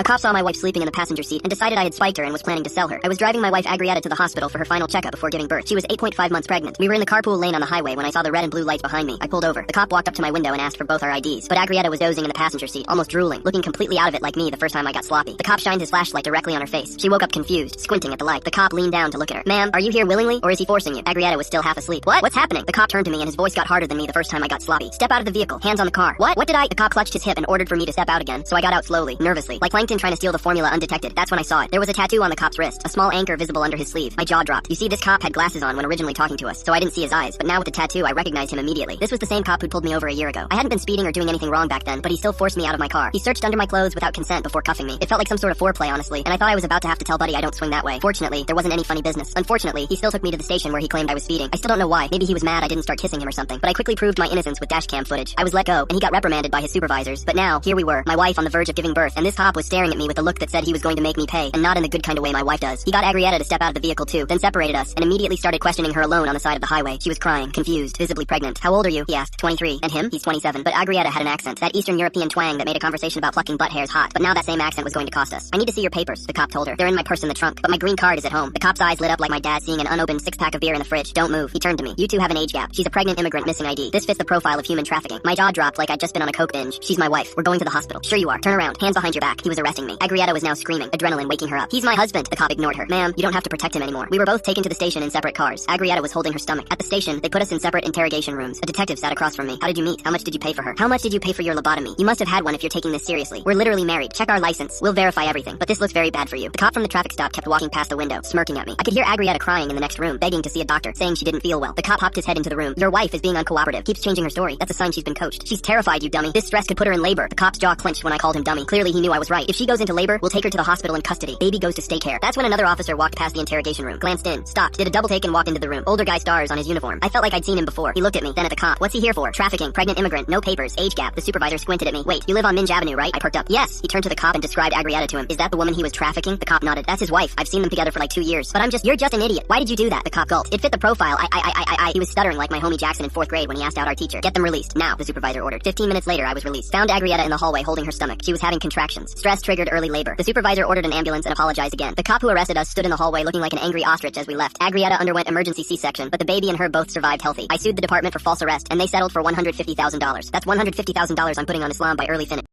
A cop saw my wife sleeping in the passenger seat and decided I had spiked her and was planning to sell her. I was driving my wife Agrietta to the hospital for her final checkup before giving birth. She was 8.5 months pregnant. We were in the carpool lane on the highway when I saw the red and blue lights behind me. I pulled over. The cop walked up to my window and asked for both our IDs, but Agrietta was dozing in the passenger seat, almost drooling, looking completely out of it like me the first time I got sloppy. The cop shined his flashlight directly on her face. She woke up confused, squinting at the light. The cop leaned down to look at her. Ma'am, are you here willingly, or is he forcing you? Agrietta was still half asleep. What? What's happening? The cop turned to me and his voice got harder than me the first time I got sloppy. Step out of the vehicle. Hands on the car. What did I? The cop clutched his hip and ordered for me to step out again, so I got out slowly, nervously, like Plankton trying to steal the formula undetected. That's when I saw it. There was a tattoo on the cop's wrist, a small anchor visible under his sleeve. My jaw dropped. You see, this cop had glasses on when originally talking to us, so I didn't see his eyes, but now with the tattoo, I recognized him immediately. This was the same cop who pulled me over a year ago. I hadn't been speeding or doing anything wrong back then, but he still forced me out of my car. He searched under my clothes without consent before cuffing me. It felt like some sort of foreplay, honestly, and I thought I was about to have to tell Buddy I don't swing that way. Fortunately, there wasn't any funny business. Unfortunately, he still took me to the station where he claimed I was speeding. I still don't know why. Maybe he was mad I didn't start kissing him or something, but I quickly proved my innocence with dashcam footage. I was let go, and he got reprimanded by his supervisors, but now, here we were, my wife on the verge of giving birth, and this cop was staring at me with a look that said he was going to make me pay, and not in the good kind of way my wife does. He got Agrietta to step out of the vehicle too, then separated us, and immediately started questioning her alone on the side of the highway. She was crying, confused, visibly pregnant. How old are you? He asked. 23. And him? He's 27. But Agrietta had an accent, that Eastern European twang that made a conversation about plucking butt hairs hot, but now that same accent was going to cost us. I need to see your papers, the cop told her. They're in my purse in the trunk, but my green card is at home. The cop's eyes lit up like my dad seeing an unopened six-pack of beer in the fridge. Don't move. He turned to me. You two have an age gap. She's a pregnant immigrant missing ID. This fits the profile of human trafficking. My jaw dropped like I'd just been on a coke binge. She's my wife. We're going to the hospital. Sure you are. Turn around. Hands behind your back. He was arresting me. Agrietta was now screaming, adrenaline waking her up. He's my husband. The cop ignored her. Ma'am, you don't have to protect him anymore. We were both taken to the station in separate cars. Agrietta was holding her stomach. At the station, they put us in separate interrogation rooms. A detective sat across from me. How did you meet? How much did you pay for her? How much did you pay for your lobotomy? You must have had one if you're taking this seriously. We're literally married. Check our license. We'll verify everything. But this looks very bad for you. The cop from the traffic stop kept walking past the window, smirking at me. I could hear Agrietta crying in the next room, begging to see a doctor, saying she didn't feel well. The cop popped his head into the room. Your wife is being uncooperative. Keeps changing her story. That's a sign she's been coached. She's terrified, you dummy. This stress could put her in labor. The cop's jaw clenched when I called him dummy. Clearly he knew I was right. If she goes into labor, we'll take her to the hospital in custody. Baby goes to state care. That's when another officer walked past the interrogation room, glanced in, stopped, did a double take and walked into the room. Older guy, stars on his uniform. I felt like I'd seen him before. He looked at me, then at the cop. What's he here for? Trafficking, pregnant immigrant, no papers, age gap. The supervisor squinted at me. Wait, you live on Minge Avenue, right? I perked up. Yes. He turned to the cop and described Agrietta to him. Is that the woman he was trafficking? The cop nodded. That's his wife. I've seen them together for like 2 years. But you're just an idiot. Why did you do that? The cop gulped. It fit the profile. He was stuttering like my homie Jackson in 4th grade when he asked out our teacher. Get them released. Now, the supervisor ordered. 15 minutes later, I was released. Found Agrietta in the hallway holding her stomach. She was having contractions. Stress triggered early labor. The supervisor ordered an ambulance and apologized again. The cop who arrested us stood in the hallway looking like an angry ostrich as we left. Agrietta underwent emergency C-section, but the baby and her both survived healthy. I sued the department for false arrest, and they settled for $150,000. That's $150,000 I'm putting on Islam by early finish.